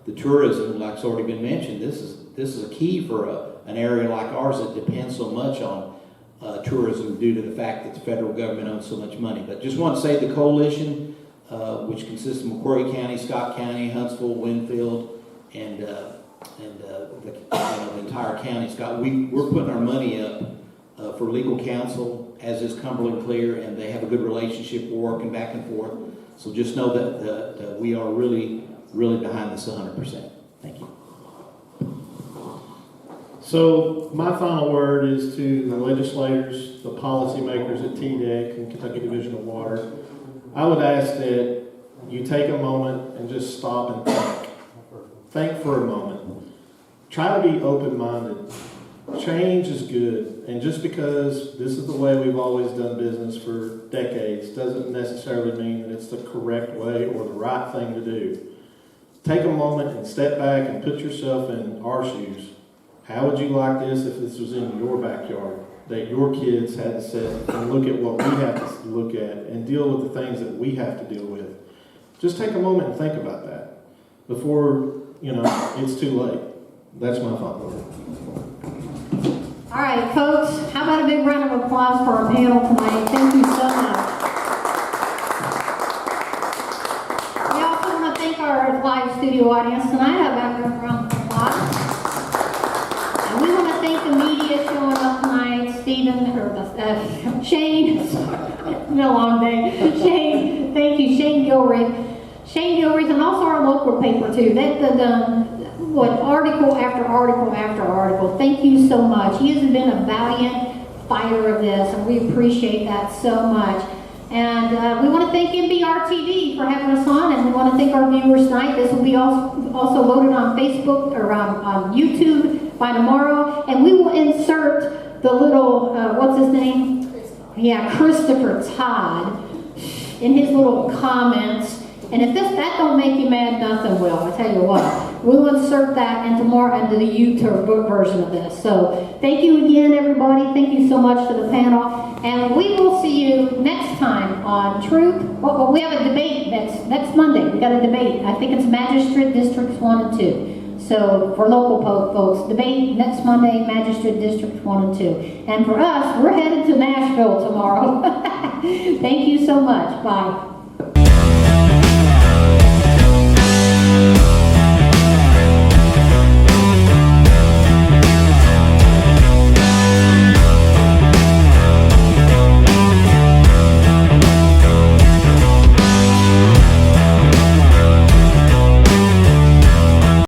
S5: the tourism, like it's already been mentioned, this is a key for an area like ours that depends so much on tourism due to the fact that the federal government owns so much money. But just want to say the coalition, which consists of Macquarie County, Scott County, Huntsville, Winfield, and the entire county, Scott, we're putting our money up for legal counsel, as is Cumberland Clear, and they have a good relationship. We're working back and forth. So just know that we are really behind this 100%. Thank you.
S6: So my final word is to the legislators, the policymakers at TDEC and Kentucky Division of Water. I would ask that you take a moment and just stop and think. Think for a moment. Try to be open-minded. Change is good, and just because this is the way we've always done business for decades doesn't necessarily mean that it's the correct way or the right thing to do. Take a moment and step back and put yourself in our shoes. How would you like this if this was in your backyard, that your kids had to sit and look at what we have to look at and deal with the things that we have to deal with? Just take a moment and think about that before, it's too late. That's my thought.
S1: All right, folks, how about a big round of applause for our panel tonight? Thank you so much. We also want to thank our live studio audience tonight. How about a round of applause? And we want to thank the media showing up tonight. Shane, it's been a long day. Shane, thank you, Shane Gilreath. Shane Gilreath, and also our local paper too. They've done article after article after article. Thank you so much. He has been a valiant fighter of this, and we appreciate that so much. And we want to thank MBR TV for having us on, and we want to thank our viewers tonight. This will be also loaded on Facebook or on YouTube by tomorrow, and we will insert the little, what's his name? Yeah, Christopher Todd, in his little comments. And if that don't make you mad, nothing will. I tell you what, we'll insert that into the YouTube version of this. So thank you again, everybody. Thank you so much to the panel, and we will see you next time on Truth. Well, we have a debate next Monday. We got a debate. I think it's Magistrate Districts 1 and 2. So for local folks, debate next Monday, Magistrate Districts 1 and 2. And for us, we're headed to Nashville tomorrow. Thank you so much. Bye.